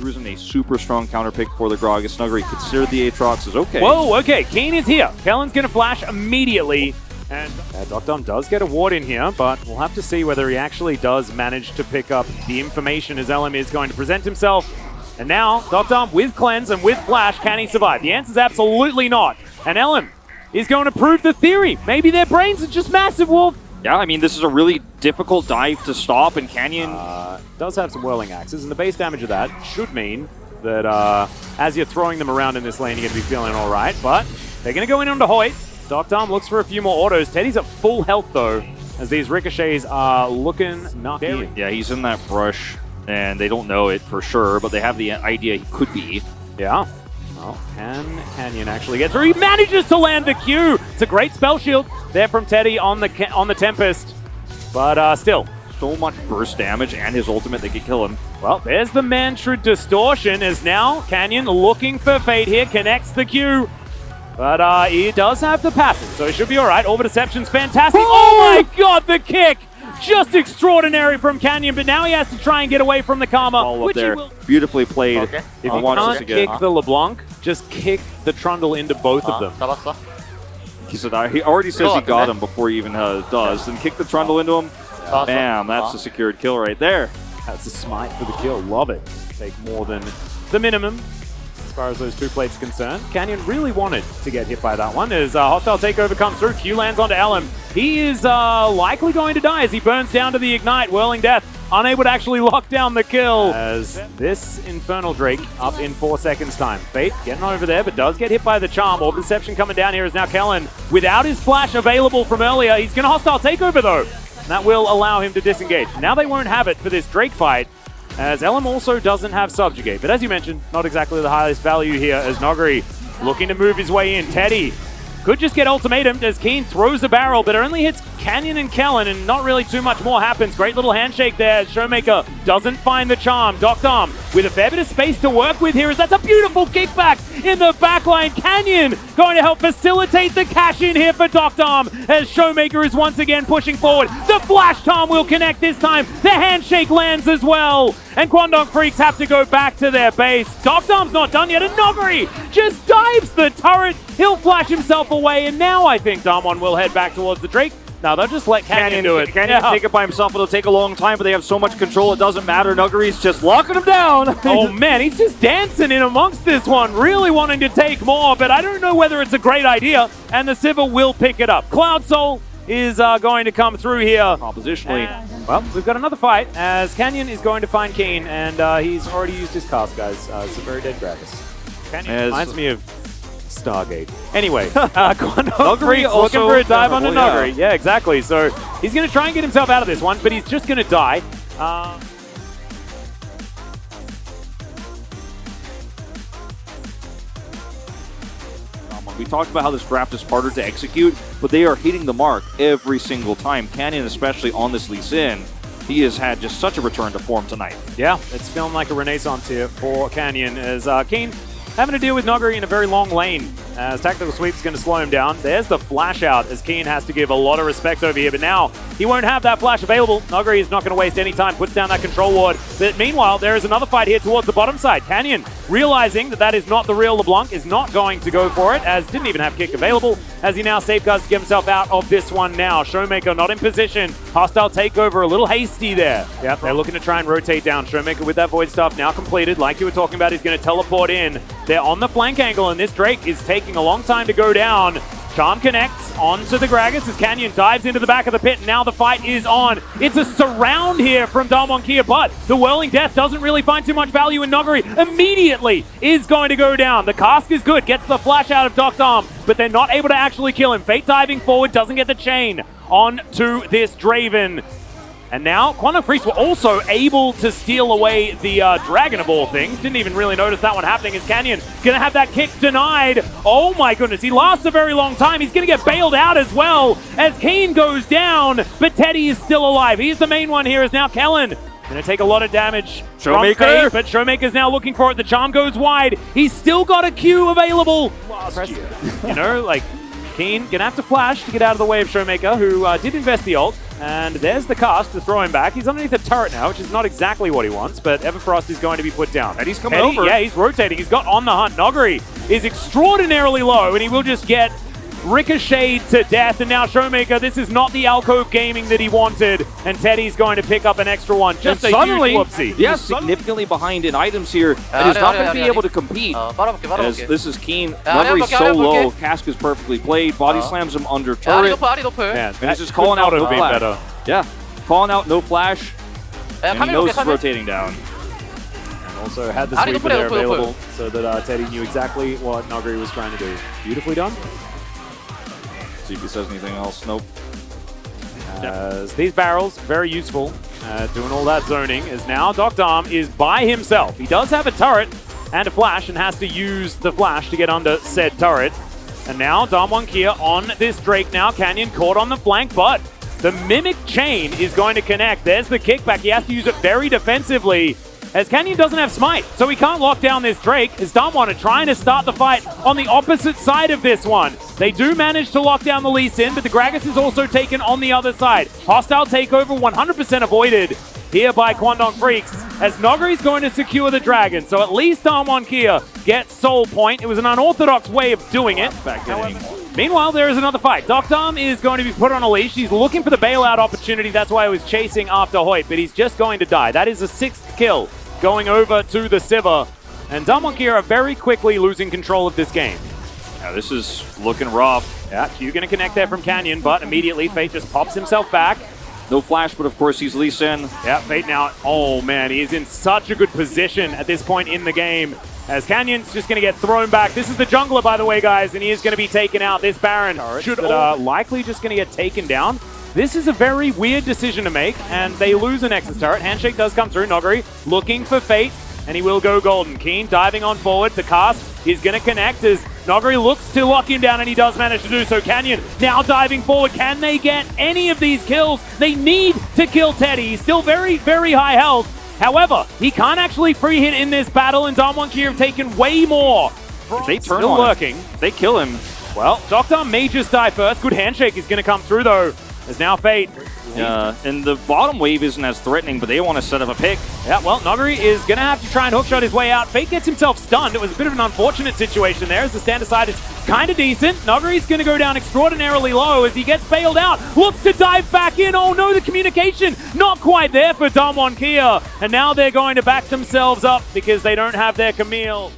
There isn't a super strong counter pick for the Gragas. Snuggery considered the Aatrox is okay. Whoa, okay, Keen is here. Kellen's going to flash immediately. And Docdom does get a ward in here, but we'll have to see whether he actually does manage to pick up the information as LM is going to present himself. And now, Docdom with Cleanse and with Flash, can he survive? The answer is absolutely not. And LM is going to prove the theory. Maybe their brains are just massive, Wolf. Yeah, I mean, this is a really difficult dive to stop, and Canyon does have some Whirling Axes, and the base damage of that should mean that as you're throwing them around in this lane, you're going to be feeling all right. But they're going to go in onto Hoyt. Docdom looks for a few more autos. Teddy's at full health, though, as these ricochets are looking nutty. Yeah, he's in that brush, and they don't know it for sure, but they have the idea he could be. Yeah. Well, can Canyon actually get through? He manages to land the Q. It's a great spell shield there from Teddy on the Tempest, but still. So much burst damage and his ultimate that could kill him. Well, there's the Mantra Distortion, as now Canyon looking for Fate here, connects the Q. But he does have the passive, so he should be all right. Orb Deception's fantastic. Oh my god, the kick! Just extraordinary from Canyon, but now he has to try and get away from the Karma, which he will. Beautifully played. Okay. If you can't kick the LeBlanc, just kick the Trundle into both of them. He said he already says he got him before he even does. Then kick the Trundle into him. Bam, that's a secured kill right there. That's a smite for the kill. Love it. Take more than the minimum. As far as those two plates are concerned, Canyon really wanted to get hit by that one as hostile takeover comes through. Q lands onto LM. He is likely going to die as he burns down to the Ignite. Whirling Death, unable to actually lock down the kill. As this Infernal Drake up in 4 seconds time. Fate getting over there, but does get hit by the Charm. Orb Deception coming down here is now Kellen. Without his flash available from earlier, he's going to hostile takeover though. And that will allow him to disengage. Now they won't have it for this Drake fight, as LM also doesn't have Subjugate. But as you mentioned, not exactly the highest value here as Nogari looking to move his way in. Teddy could just get ultimatumed as Keen throws a barrel, but it only hits Canyon and Kellen, and not really too much more happens. Great little handshake there. Showmaker doesn't find the charm. Docdom with a fair bit of space to work with here, as that's a beautiful kickback in the backline. Canyon going to help facilitate the cash in here for Docdom, as Showmaker is once again pushing forward. The flash charm will connect this time. The handshake lands as well, and Kwandong Freaks have to go back to their base. Docdom's not done yet, and Nogari just dives the turret. He'll flash himself away, and now I think Damwon will head back towards the Drake. No, they'll just let Canyon do it. Canyon take it by himself. It'll take a long time, but they have so much control, it doesn't matter. Nuggery's just locking him down. Oh man, he's just dancing in amongst this one, really wanting to take more, but I don't know whether it's a great idea, and the Sivir will pick it up. Cloud Soul is going to come through here. Oppositionally. Well, we've got another fight, as Canyon is going to find Keen, and he's already used his cast, guys. It's a very dead Gragas. Canyon reminds me of Stargate. Anyway, Kwandong Freaks looking for a dive onto Nogari. Yeah, exactly. So he's going to try and get himself out of this one, but he's just going to die. We talked about how this draft is harder to execute, but they are hitting the mark every single time. Canyon, especially on this Lee Sin, he has had just such a return to form tonight. Yeah, it's feeling like a renaissance here for Canyon, as Keen having to deal with Nogari in a very long lane, as Tactical Sweep's going to slow him down. There's the flash out, as Keen has to give a lot of respect over here, but now he won't have that flash available. Nogari is not going to waste any time, puts down that control ward. But meanwhile, there is another fight here towards the bottom side. Canyon, realizing that that is not the real LeBlanc, is not going to go for it, as didn't even have kick available, as he now safeguards to get himself out of this one now. Showmaker not in position. Hostile takeover, a little hasty there. Yep, they're looking to try and rotate down. Showmaker with that Void Stuff now completed. Like you were talking about, he's going to teleport in. They're on the flank angle, and this Drake is taking a long time to go down. Charm connects onto the Gragas as Canyon dives into the back of the pit, and now the fight is on. It's a surround here from Damwon Kia, but the Whirling Death doesn't really find too much value in Nogari. Immediately is going to go down. The cask is good, gets the flash out of Docdom, but they're not able to actually kill him. Fate diving forward, doesn't get the chain onto this Draven. And now, Kwandong Freaks were also able to steal away the Dragon of all things. Didn't even really notice that one happening as Canyon gonna have that kick denied. Oh my goodness, he lasts a very long time. He's gonna get bailed out as well as Keen goes down, but Teddy is still alive. He's the main one here, is now Kellen. Gonna take a lot of damage from Fate, but Showmaker's now looking for it. The charm goes wide. He's still got a Q available. You know, like, Keen gonna have to flash to get out of the way of Showmaker, who did invest the ult. And there's the cast to throw him back. He's underneath the turret now, which is not exactly what he wants, but Everfrost is going to be put down. And he's coming over. Yeah, he's rotating. He's got on the hunt. Noguri is extraordinarily low, and he will just get ricocheted to death. And now Showmaker, this is not the alcove gaming that he wanted, and Teddy's going to pick up an extra one. Just a huge whoopsie. Yeah, significantly behind in items here, and is not going to be able to compete. As this is Keen. Nuggery's so low. Cask is perfectly played. Body slams him under turret. Man, and he's just calling out no flash. Better. Yeah, calling out no flash. And he knows it's rotating down. And also had the sweeper there available so that Teddy knew exactly what Nuggery was trying to do. Beautifully done. See if he says anything else. Nope. As these barrels, very useful. Doing all that zoning is now Doctarm is by himself. He does have a turret and a flash and has to use the flash to get under said turret. And now Damwon Kia on this Drake now. Canyon caught on the flank, but the Mimic Chain is going to connect. There's the kickback. He has to use it very defensively, as Canyon doesn't have Smite, so he can't lock down this Drake, as Damwon are trying to start the fight on the opposite side of this one. They do manage to lock down the Lee Sin, but the Gragas is also taken on the other side. Hostile takeover 100% avoided here by Kwangdong Freaks, as Noggery's going to secure the Dragon, so at least Damwon Kia gets Soul Point. It was an unorthodox way of doing it. Meanwhile, there is another fight. Doctarm is going to be put on a leash. He's looking for the bailout opportunity. That's why he was chasing after Hoyt, but he's just going to die. That is the 6th kill going over to the Sivir. And Damwon Kia are very quickly losing control of this game. Yeah, this is looking rough. Yeah, Q going to connect there from Canyon, but immediately Fate just pops himself back. No flash, but of course he's Lee Sin. Yeah, Fate now, oh man, he is in such a good position at this point in the game, as Canyon's just going to get thrown back. This is the jungler, by the way, guys, and he is going to be taken out. This Baron should likely just going to get taken down. This is a very weird decision to make, and they lose a Nexus turret. Handshake does come through. Noggery looking for Fate, and he will go golden. Keen diving on forward. The cast is going to connect as Noggery looks to lock him down, and he does manage to do so. Canyon now diving forward. Can they get any of these kills? They need to kill Teddy. He's still very, very high health. However, he can't actually free hit in this battle, and Damwon Kia have taken way more. If they turn still on lurking. Him, they kill him. Well, Doctarm may just die first. Good handshake is going to come through, though. There's now Fate. And the bottom wave isn't as threatening, but they want to set up a pick. Yeah, well, Noggery is going to have to try and hookshot his way out. Fate gets himself stunned. It was a bit of an unfortunate situation there, as the stand aside is kind of decent. Noggery's going to go down extraordinarily low as he gets bailed out. Looks to dive back in. Oh no, the communication not quite there for Damwon Kia. And now they're going to back themselves up because they don't have their Camille.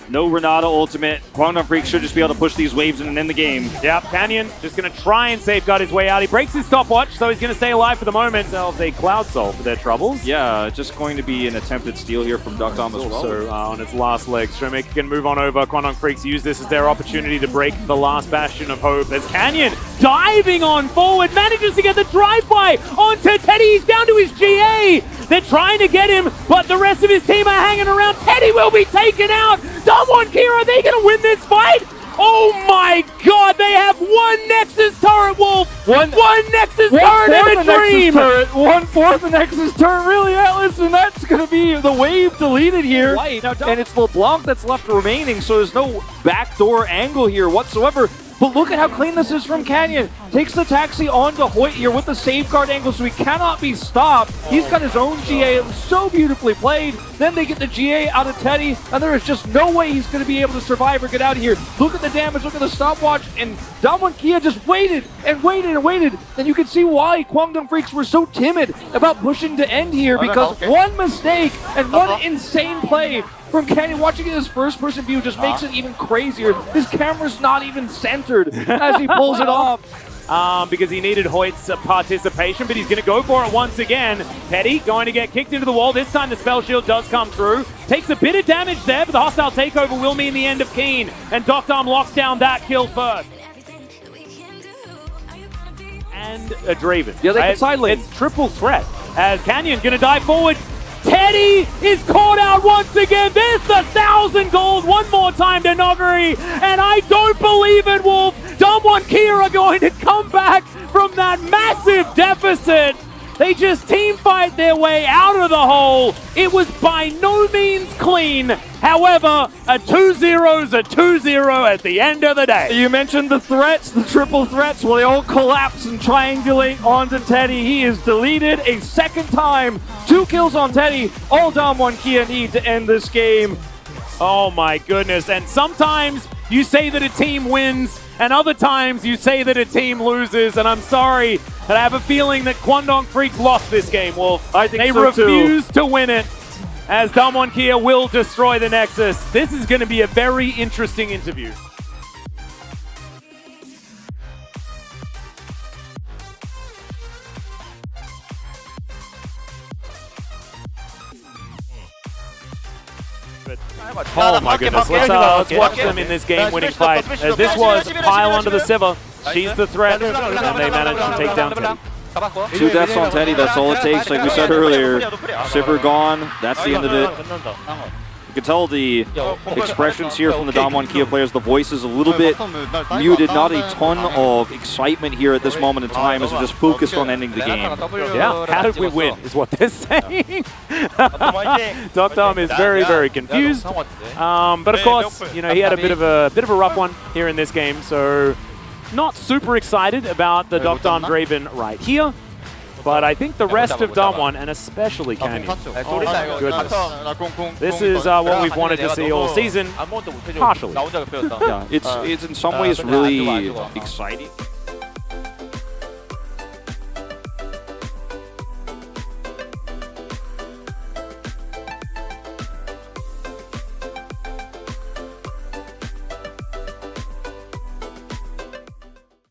No Renata ultimate. Kwangdong Freak should just be able to push these waves in and end the game. Yep, Canyon just going to try and safeguard his way out. He breaks his stopwatch, so he's going to stay alive for the moment. They'll a Cloud Soul for their troubles. Yeah, just going to be an attempted steal here from Doctarm as well. So on its last legs, Showmaker can move on over. Kwangdong Freaks use this as their opportunity to break the last bastion of hope. As Canyon diving on forward, manages to get the drive-by onto Teddy. He's down to his GA. They're trying to get him, but the rest of his team are hanging around. Teddy will be taken out. Damwon Kia, are they going to win this fight? Oh my god, they have one Nexus turret, Wolf! One Nexus turret in a dream! One-fourth the Nexus turret, really, Atlas, and that's going to be the wave deleted here. And it's LeBlanc that's left remaining, so there's no backdoor angle here whatsoever. But look at how clean this is from Canyon. Takes the taxi onto Hoyt here with the safeguard angle, so he cannot be stopped. He's got his own GA. It was so beautifully played. Then they get the GA out of Teddy, and there is just no way he's going to be able to survive or get out of here. Look at the damage, look at the stopwatch, and Damwon Kia just waited and waited and waited. And you can see why Kwangdong Freaks were so timid about pushing to end here, because one mistake and one insane play from Canyon, watching his first-person view just makes it even crazier. His camera's not even centered as he pulls it off. Because he needed Hoyt's participation, but he's going to go for it once again. Teddy going to get kicked into the wall. This time the spell shield does come through. Takes a bit of damage there, but the hostile takeover will mean the end of Keen. And Doctarm locks down that kill first. And a Draven. Yeah, they can side lane. It's triple threat. As Canyon going to dive forward. Teddy is caught out once again. There's the 1,000 gold one more time to Noggery. And I don't believe it, Wolf. Damwon Kia are going to come back from that massive deficit. They just team fight their way out of the hole. It was by no means clean. However, a 2-0's a 2-0 at the end of the day. You mentioned the threats, the triple threats. Well, they all collapse and triangulate onto Teddy. He is deleted a second time. 2 kills on Teddy. All Damwon Kia need to end this game. Oh my goodness. And sometimes you say that a team wins, and other times you say that a team loses. And I'm sorry, but I have a feeling that Kwangdong Freaks lost this game, Wolf. I think they so refuse to win it, as Damwon Kia will destroy the Nexus. This is going to be a very interesting interview. Oh my goodness, let's watch them in this game-winning fight, as this was Pile onto the Sivir. She's the threat, and they managed to take down Teddy. 2 deaths on Teddy, that's all it takes. Like we said earlier, Sivir gone, that's the end of it. You can tell the expressions here from the Damwon Kia players, the voice is a little bit muted, not a ton of excitement here at this moment in time as they're just focused on ending the game. Yeah, how did we win is what they're saying. Dom is very, very confused. But of course, you know, he had a bit of a rough one here in this game, so not super excited about the Dom Draven right here. But I think the rest of Damwon, and especially Canyon, oh my goodness. This is what we've wanted to see all season, partially. Yeah, it's in some ways really exciting.